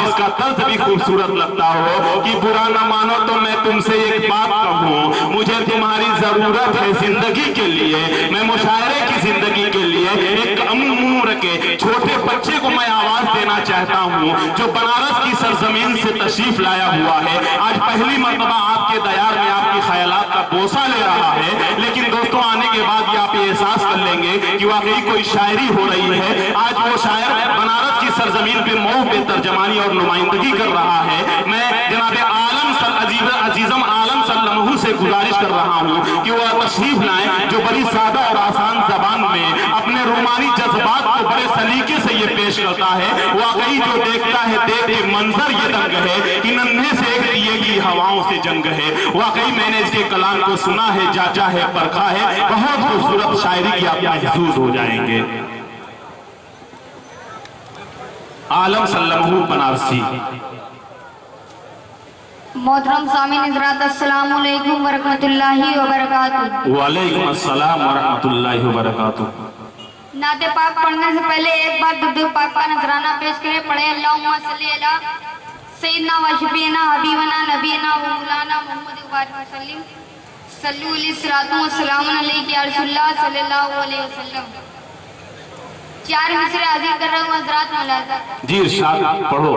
उसका तर्ज भी खूबसूरत लगता हो कि बुरा न मानो तो मैं तुमसे एक बात कहूँ, मुझे तुम्हारी जरूरत है जिंदगी के लिए, मैं मुशायरे की जिंदगी के लिए एक कम उम्र के छोटे बच्चे को मैं आवाज देना चाहता हूँ जो बनारस की सरजमीन से तशरीफ लाया हुआ है। आज पहली मर्तबा आपके दयार में आपकी ख्यालात का बोसा ले रहा है, लेकिन दोस्तों आने के बाद ये आप एहसास कर लेंगे कि वाकई कोई शायरी हो रही है। आज वो शायर बनारस की सरजमीन पे मऊ पे तर्जमानी और नुमाइंदगी कर रहा है। मैं जनाब आलम अजीजम आलम सल्लल्लाहु से गुजारिश कर रहा हूँ कि वह तशरीफ लाएं, जो बड़ी सादा और आसान जबान में अपने रूमानी जज्बात को बड़े सलीके से ये पेश करता है। वाकई जो देखता है देख के मंजर ये दंग है कि नन्हे से एक दिए की हवाओं से जंग है। वाकई मैंने इसके कलाम को सुना है, जांचा है, परखा है, बहुत खूबसूरत शायरी की आप महसूस हो जाएंगे। आलम सल्लल्लाहु बनारसी। मोहतरम सामीन हज़रात अस्सलाम वालेकुम व रहमतुल्लाहि व बरकातुहू। वालेकुम अस्सलाम व रहमतुल्लाहि व बरकातुहू। नाते पाक पढ़ने से पहले एक बार दुरूद पाक का नजराना पेश करें। पढ़े अल्लाहुम्मा सल्ली अला सय्यिदना व शफीना हबीबना नबीना व मौलाना मुहम्मद व सल्लिम सल्लु अलैहि सलातु व सलाम अलैहि या रसूलल्लाह सल्लल्लाहु अलैहि वसल्लम। 4 मिसरे हाजिर कर रहा हूँ हज़रात मुलाज़ा। जी इरशाद पढ़ो।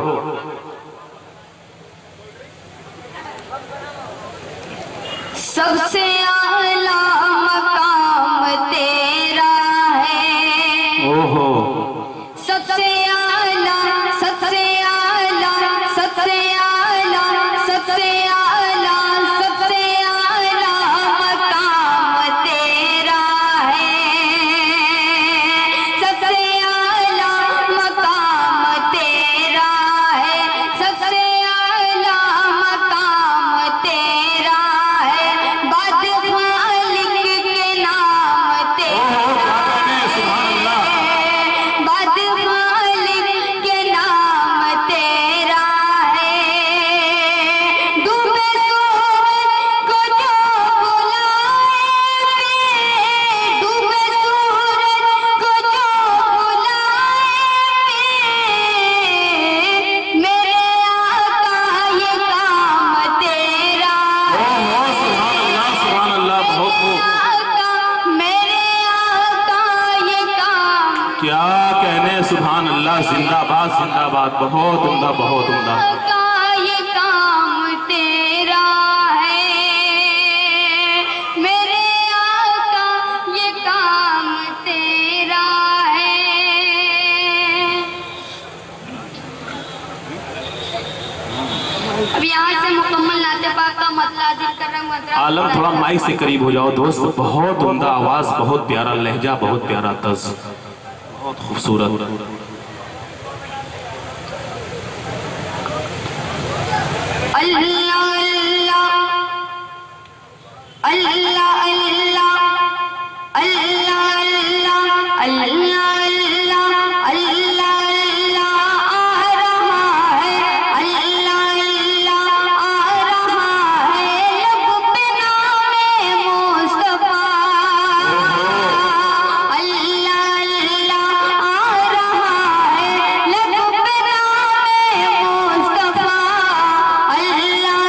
सबसे आला मकाम तेरा है, ओहो, सबसे आला, सबसे आला, सबसे आला, सबसे आला, सबसे आला मकाम तेरा है, सबसे आला मकाम तेरा है, सबसे आला मकाम तेरा है, बाद खालिक के नाम तेरा है, बाद खालिक के नाम तेरा है, डूबे सूरज को जो बुलाए, डूबे सूरज को जो बुलाए, मेरे आका ये काम तेरा ओहो, सुभान अल्लाह, बहुत खूब। मेरे आका ये काम क्या कहने, सुभान अल्लाह, जिंदाबाद जिंदाबाद, बहुत उम्दा, बहुत उम्दा। का ये काम तेरा है, मेरे आका ये काम तेरा है। अब यहाँ से मुकम्मल नाते पाक का मतलब हाजिर कर रहा हूँ हज़रात। आलम थोड़ा माइक से करीब हो जाओ दोस्त, बहुत उम्दा आवाज, बहुत प्यारा लहजा, बहुत प्यारा तर्ज, बहुत खूबसूरत। अल्लाह अल्लाह अल्लाह अल्लाह अल्लाह अल्लाह अल्लाह अल्लाह अल्लाह आ रहा है, अल्लाह अल्लाह आ रहा है, लब पे नामे मुस्तफा, अल्लाह अल्लाह आ रहा है, लब पे नामे मुस्तफा, अल्लाह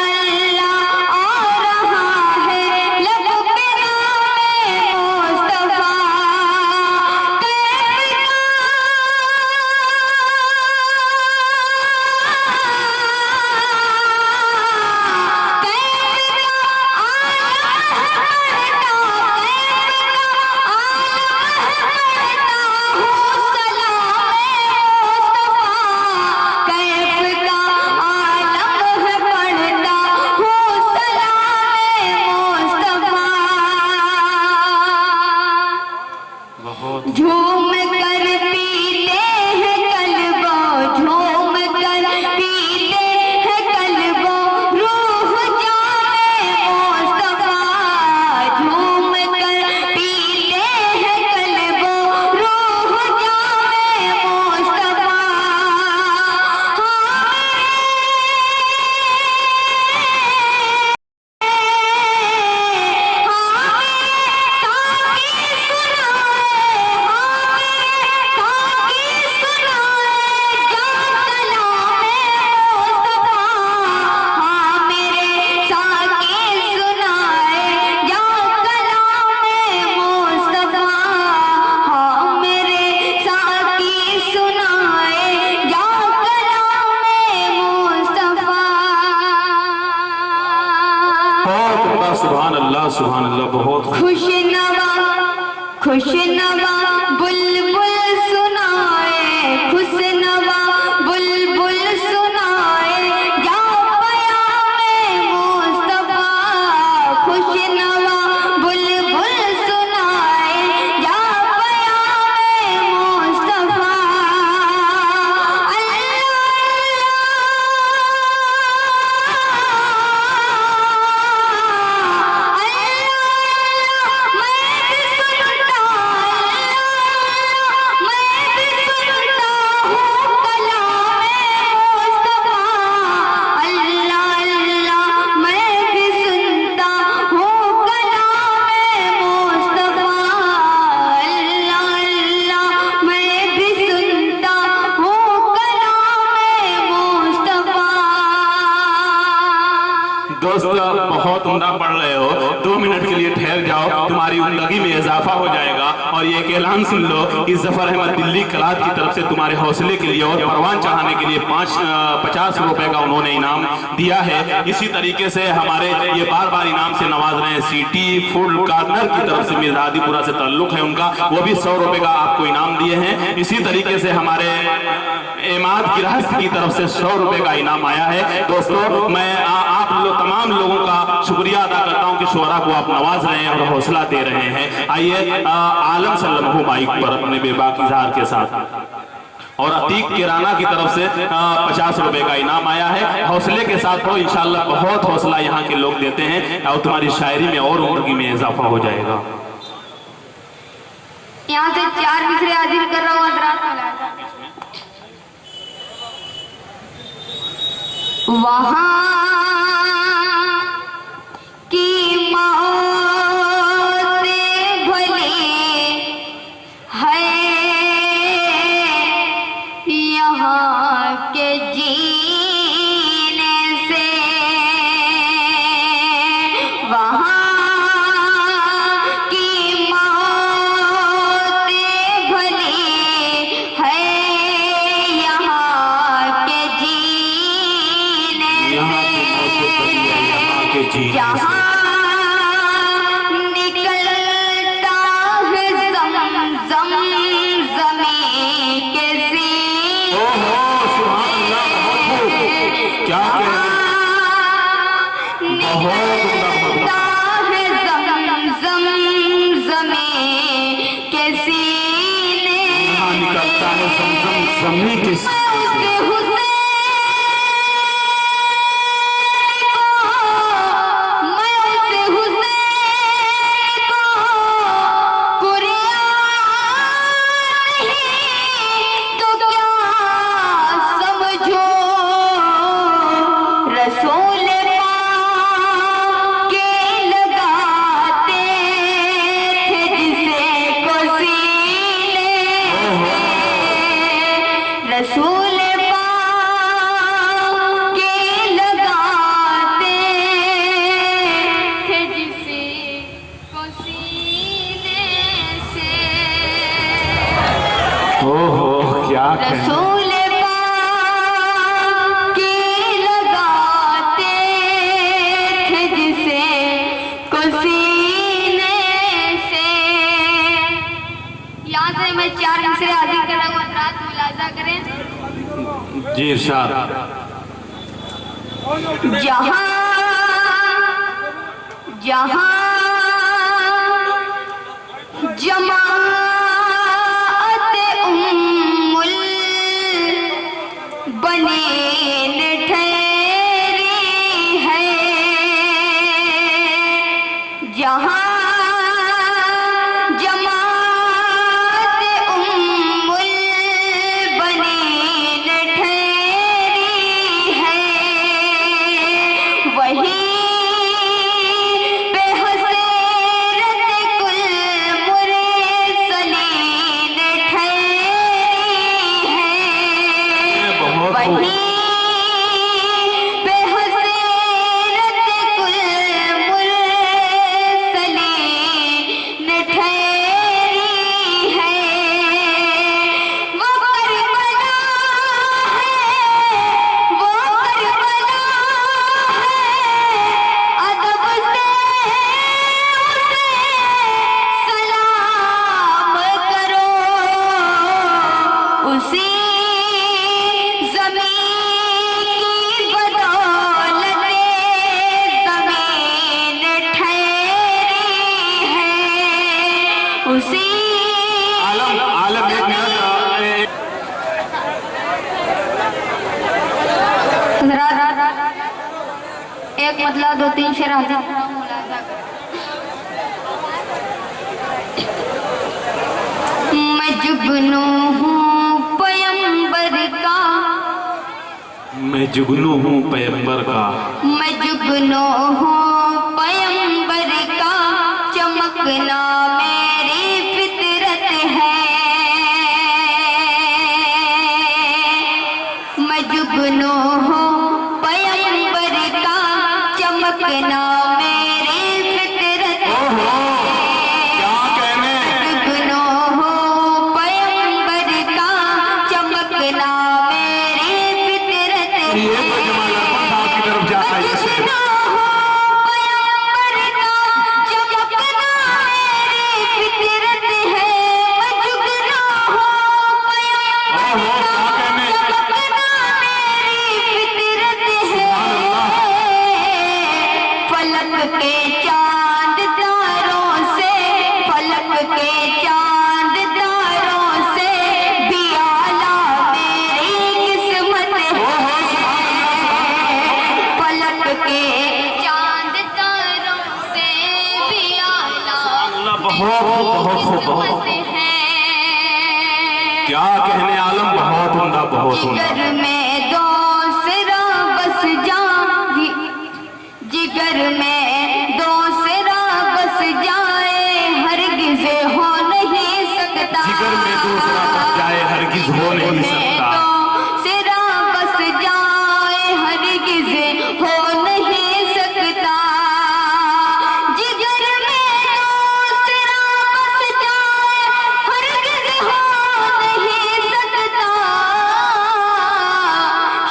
सुभान अल्लाह बहुत खुशनवा बुलबुल सुनाए, खुशनवा बुलबुल सुनाए, या पयामे मुस्तफा। खुशनवा बुलबुल सुनाए, या पयामे मुस्तफा। दोस्त बहुत उम्दा पढ़ रहे हो, 2 मिनट के लिए ठहर जाओ, तुम्हारी उम्दगी में इजाफा हो जाएगा। और ये एक ऐलान सुन लो कि जफर अहमद दिल्ली कलात की तरफ से तुम्हारे हौसले के लिए और परवान चढ़ाने के लिए 50 रुपए का उन्होंने इनाम दिया है। इसी तरीके से हमारे ये बार बार इनाम से नवाज रहे हैं। सिटी फूड कॉर्नर की तरफ से मिर्जादीपुरा से ताल्लुक है उनका, वो भी 100 रुपए का आपको इनाम दिए हैं। इसी तरीके से हमारे एमाद गिरहस्त की तरफ से 100 रुपए का इनाम आया है। दोस्तों मैं आप तमाम लोगों का शुक्रिया अदा करता हूं कि शुरा को आप नवाज रहे हैं और हौसला दे रहे हैं। आइए आलम सल्लल्लाहु माइक पर अपने बेबाक इजहार के साथ। और अतीक किराना की तरफ से 50 रुपए का इनाम आया है। हौसले के साथ हो, इंशाल्लाह बहुत हौसला यहाँ के लोग देते हैं और तुम्हारी शायरी में और उम्दगी में इजाफा हो जाएगा। यहाँ से 4 मिसरे हाजिर कर रहा हूँ हजरात। वहाँ की मौत भले है, यहाँ के जीने से। वहाँ की मौत भले है, यहाँ के जीने से। जहाँ निकलता है ज़मज़म ज़मीं के सीने। क्या निकलता है ज़मज़म ज़मीं के सीने। निकलता है ज़मज़म ज़मीं के सीने। रसूल पाक के लगाते थे जिसे को सीने। रसूल पाक के लगाते थे जिसे को सीने से। ओहो क्या रसूल मैं 4 मिसरे हाजिर कर रहा हूँ, हजरात मुलाजा करें। जी इरशाद। जहाँ जहाँ जमाअत उम्मुल बनीन ठहरी है। जहाँ एक मतलब 2-3 शेर हाजिर मैं जुगनू हूँ पैगंबर का, मैं जुगनू हूँ पैगंबर का, मैं जुगनू हूँ पैगंबर का, चमकना मेरी फितरत है। मैं जुगनू हूँ पैगंबर का, चमकना मेरी फितरत है। क्या कहने, जुगनू हूँ पैगंबर का, चमकना मेरी फितरत है। ये तो जमाल अरमान साहब की तरफ जाता है इसे। बहुत क्या कहने आलम, बहुत उम्दा, बहुत उम्दा। जिगर में दूसरा बस जाए, जिगर में दूसरा बस जाए हरगिज हो नहीं सकता। जिगर में दूसरा बस जाए हरगिज हो नहीं सकता। दूसरा बस जाए हरगिज हो नहीं सकता। जिगर में दूसरा बस जाए हरगिज हो नहीं सकता।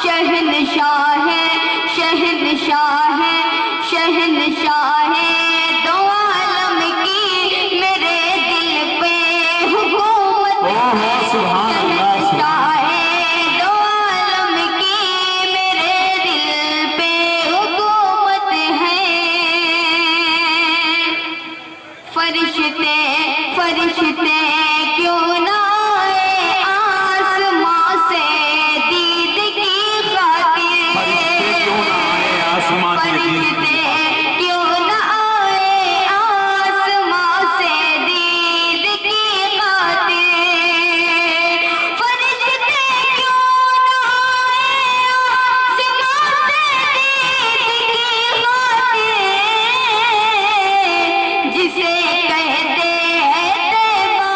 शहनशाह है, शहनशाह है, शहनशाह है दो आलम की मेरे दिल पे हुकूमत है। सुभान अल्लाह, शहनशाह है दो आलम की मेरे दिल पे हुकूमत है। फरिश्ते फरिश्ते क्यों ना आए आसमां से दीद की खातिर। फरिश्ते क्यों ना आए आसमां से दीद की फरिश्ते क्यों ना आए आसमां से दीद की खातिर। फरिश्ते क्यों ना आए आसमां से दीद की खातिर। जिसे कहते हैं तैबा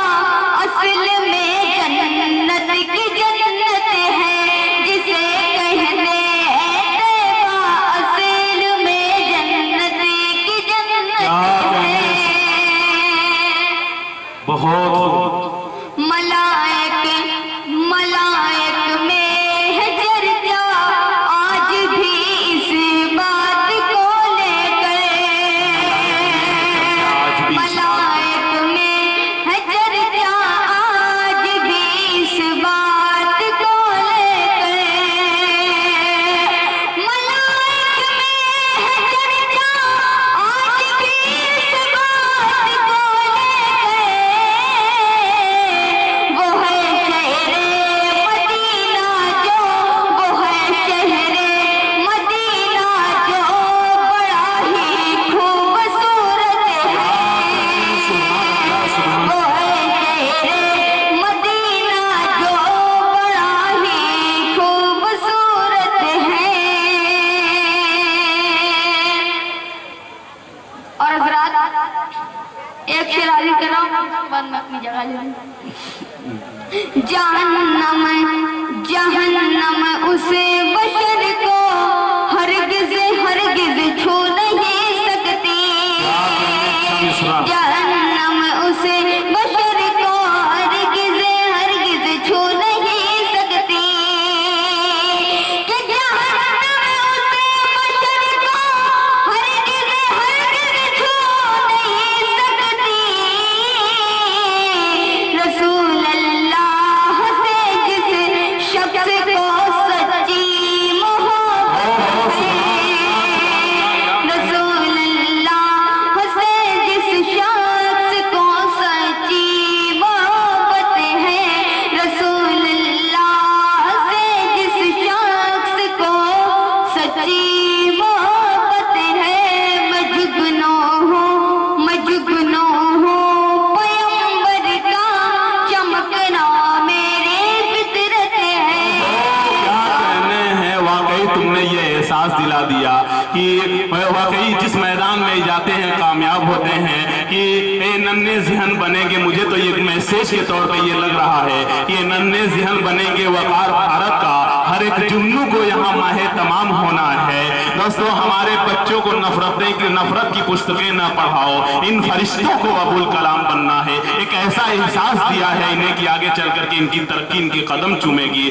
असल में जन्नत की जन्नत है। जिसे कहते हैं तैबा असल में जन्नत की जन्नत है। बहुत मलाइक मलाइक में है चर्चा आज भी इस बात को लेकर। आज भी मलाइक में है चर्चा आज भी इस बात को लेकर। मलाइक में है चर्चा आज भी इस बात को लेकर। वो है शहरे मदीना जो, वो है शहरे मदीना जो बड़ा ही खूबसूरत है। वो है शहरे मदीना जो बड़ा ही खूबसूरत है। और हज़रात एक शेर हाजिर कर रहा हूँ, उसके बाद मैं अपनी जगह ले लूँ। जहन्नम जहन्नम उस बशर को हरगिज हरगिज छू नहीं सकती। जहन्नम उस बशर को हरगिज हरगिज छू नहीं सकती। कि जहन्नम उस बशर को हरगिज हरगिज छू नहीं सकती। रसूल अल्लाह से जिस चमकना मेरी फितरत है। क्या कहने हैं, वाकई तुमने ये एहसास दिला दिया कि वाकई जिस मैदान में जाते हैं कामयाब होते हैं कि ये नन्हे ज़हन बनेंगे। मुझे तो ये मैसेज के तौर पे ये लग रहा है कि ये नन्हे ज़हन बनेंगे, वकार भारत का हर एक जुम्नू को यहाँ माहे तमाम होना है। दोस्तों, हमारे बच्चों को नफरत की पुस्तकें न पढ़ाओ, इन फरिश्तों को अबुल कलाम बनना है। एक ऐसा एहसास दिया है इन्हें कि आगे चल करके इनकी तरक्की इनके कदम चूमेगी।